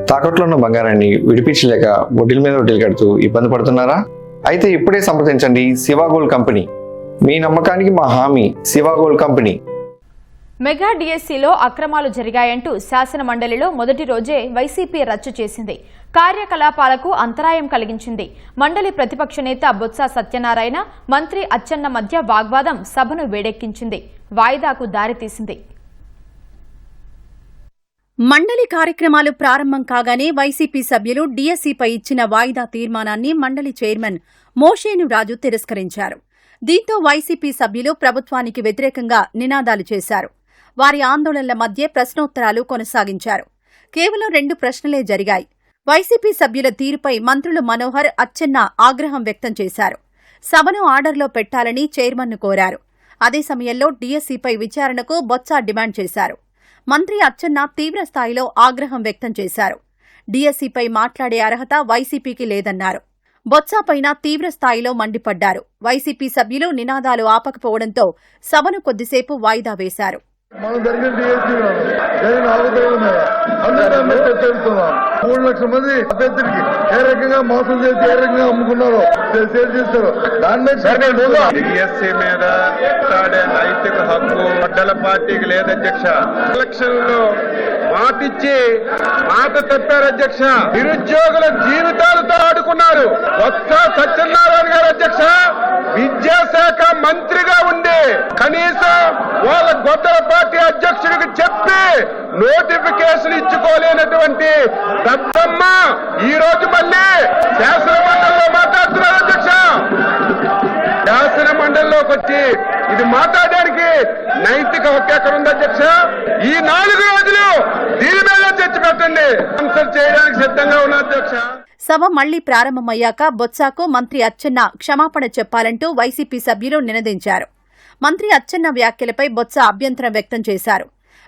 తాకట్లో ఉన్న బంగారాన్ని విడిపించలేక వడ్డీల మీద వడ్డీలు కడుతూ ఇబ్బంది పడుతున్నారా? అయితే ఇప్పుడే సంప్రదించండి శివ గోల్డ్ కంపెనీ. మీ నమ్మకానికి మా హామీ శివ గోల్డ్ కంపెనీ. మెగా డిఎస్సీలో అక్రమాలు జరిగాయంటూ శాసన మండలిలో మొదటి రోజే వైసీపీ రచ్చు చేసింది. కార్యకలాపాలకు అంతరాయం కలిగించింది. మండలి ప్రతిపక్ష నేత బొత్స సత్యనారాయణ, మంత్రి అచ్చెన్న మధ్య వాగ్వాదం సభను వేడెక్కించింది, వాయిదాకు దారితీసింది. మండలి కార్యక్రమాలు ప్రారంభం కాగానే వైసీపీ సభ్యులు డిఎస్సీపై ఇచ్చిన వాయిదా తీర్మానాన్ని మండలి చైర్మన్ మోషేను రాజు తిరస్కరించారు. దీంతో వైసీపీ సభ్యులు ప్రభుత్వానికి వ్యతిరేకంగా నినాదాలు చేశారు. వారి ఆందోళనల మధ్య ప్రశ్నోత్తరాలు కొనసాగించారు. కేవలం 2 ప్రశ్నలే జరిగాయి. వైసీపీ సభ్యుల తీరుపై మంత్రులు మనోహర్, అచ్చెన్న ఆగ్రహం వ్యక్తం చేశారు. సభను ఆర్డర్లో పెట్టాలని చైర్మన్ను కోరారు. అదే సమయంలో డిఎస్సీపై విచారణకు బొత్స డిమాండ్ చేశారు. మంత్రి అచ్చెన్న తీవ్రస్థాయిలో ఆగ్రహం వ్యక్తం చేశారు. డిఎస్సీపై మాట్లాడే అర్హత వైసీపీకి లేదన్నారు. బొత్సపైన తీవ్రస్థాయిలో మండిపడ్డారు. వైసీపీ సభ్యులు నినాదాలు ఆపకపోవడంతో సభను కొద్దిసేపు వాయిదా వేశారు. మనం జరిగిన డిఎస్సీలో జరిగిన అవకతవకలు అందరూ చర్చిస్తున్నాం. 3 లక్షల మంది అభ్యర్థులకి ఏ రకంగా మోసం చేసి ఏ రకంగా అమ్ముకున్నారో సేల్ చేస్తారు. దాని మీద డిఎస్సీ మీద మాట్లాడే నైతిక హక్కు మండల పార్టీకి లేదు అధ్యక్ష. ఎలక్షన్లో మాటిచ్చి మాట తప్పారు అధ్యక్ష. నిరుద్యోగుల జీవితాలతో ఆడుకున్నారు. బొత్స సత్యనారాయణ గారు అధ్యక్ష విద్యాశాఖ మంత్రిగా ఉండి కనీసం వాళ్ళ గొప్పల పార్టీ అధ్యక్షుడికి చెప్పి నోటిఫికేషన్ ఇచ్చుకోలేనటువంటి దత్తమ్మ ఈ రోజు మళ్ళీ శాసన మండలిలో మాట్లాడుతున్నారు అధ్యక్ష. శాసన మండలిలోకి వచ్చి ఇది మాట్లాడడానికి నైతిక హక్కు ఎక్కడుంది అధ్యక్ష? ఈ 4 రోజులు దీని మీద చర్చ పెట్టండి. ఆన్సర్ చేయడానికి సిద్ధంగా ఉన్న అధ్యక్ష. సభ మళ్లీ ప్రారంభమయ్యాక బొత్సకు మంత్రి అచ్చెన్న క్షమాపణ చెప్పాలంటూ వైసీపీ సభ్యులు నినదించారు. మంత్రి అచ్చెన్న వ్యాఖ్యలపై బొత్స అభ్యంతరం వ్యక్తం చేశారు.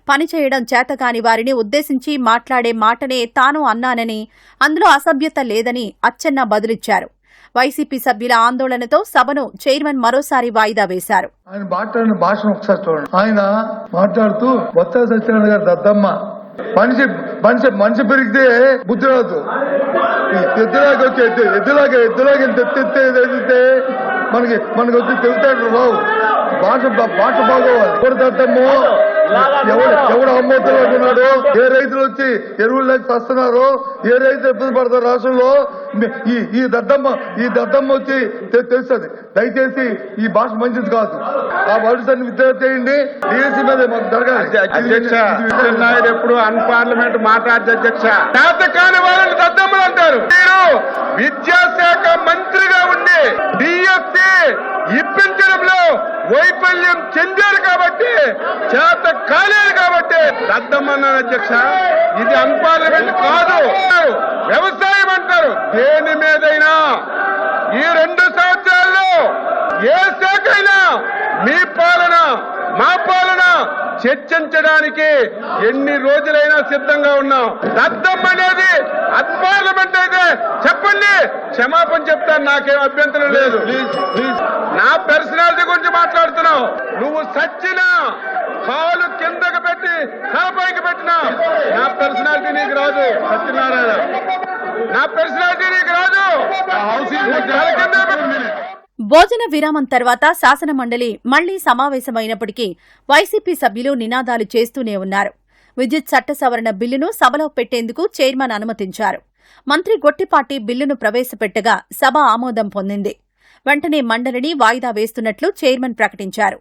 పనిచేయడం చేతకాని వారిని ఉద్దేశించి మాట్లాడే మాటనే తాను అన్నానని, అందులో అసభ్యత లేదని అచ్చెన్న బదులిచ్చారు. వైసీపీ సభ్యుల ఆందోళనతో సభను చైర్మన్ మరోసారి వాయిదా వేశారు. ఆయన మాట్లాడిన భాషను ఒకసారి చూడండి. ఆయన మాట్లాడుతూ బొత్స సత్యనారాయణ గారు దద్దమ్మ మనిషి పెరిగితే బుద్ధి రాదు. ఎద్దులాగా వచ్చి ఎద్దులాగా తెచ్చితే మనకి వచ్చి తెలుతాడు రావు. భాష బాగోవాలి. ఎవరు దద్దమ్మో ఎవడు అమ్మోతులు ఉన్నాడు, ఏ రైతులు వచ్చి ఎరువులు లేక వస్తున్నారో, ఏ రైతులు ఇబ్బంది పడతారు రాష్ట్రంలో, ఈ దద్దమ్మ వచ్చి తెలుస్తుంది. దయచేసి ఈ భాష మంచిది కాదు. ఆ భవిష్యత్తు విద్యార్థి చేయండి. డిఎస్సీ మీద మాకు జరగాలి. ఎప్పుడు అన్పార్లమెంట్ మాట్లాడదు అధ్యక్ష. చేతకాని వాళ్ళని దద్దమ్మలు అంటారు. మీరు విద్యాశాఖ మంత్రిగా ఉండి డిఎస్సీ ఇప్పించడంలో వైఫల్యం చెందారు కాబట్టి, చేత కాలేదు కాబట్టి దద్దమ్మన్నారు అధ్యక్ష. ఇది అన్పార్లమెంట్ కాదు. వ్యవసాయం అంటారు. దేని మీదైనా ఈ 2 సంవత్సరాల్లో ఏ శాఖ అయినా మీ పాలన మా పాలన చర్చించడానికి ఎన్ని రోజులైనా సిద్ధంగా ఉన్నాం. దద్దమ్మ అనేది అన్పార్లమెంట్ అయితే చెప్పండి, క్షమాపణ చెప్తాను. నాకేం అభ్యంతరం లేదు. నా పర్సనాలిటీ గురించి మాట్లాడుతున్నావు. నువ్వు సచ్చినా కాలు కిందకు పెట్టి తలపైకి పెట్టినా నా పర్సనాలిటీ నీకు రాదు సత్యనారాయణ. నా పర్సనాలిటీ నీకు రాదు. భోజన విరామం తర్వాత శాసన మండలి మళ్లీ సమావేశమైనప్పటికీ వైసీపీ సభ్యులు నినాదాలు చేస్తూనే ఉన్నారు. విద్యుత్ చట్ట సవరణ బిల్లును సభలో పెట్టేందుకు చైర్మన్ అనుమతించారు. మంత్రి గొట్టిపాటి బిల్లును ప్రవేశపెట్టగా సభ ఆమోదం పొందింది. వెంటనే మండలిని వాయిదా వేస్తున్నట్లు చైర్మన్ ప్రకటించారు.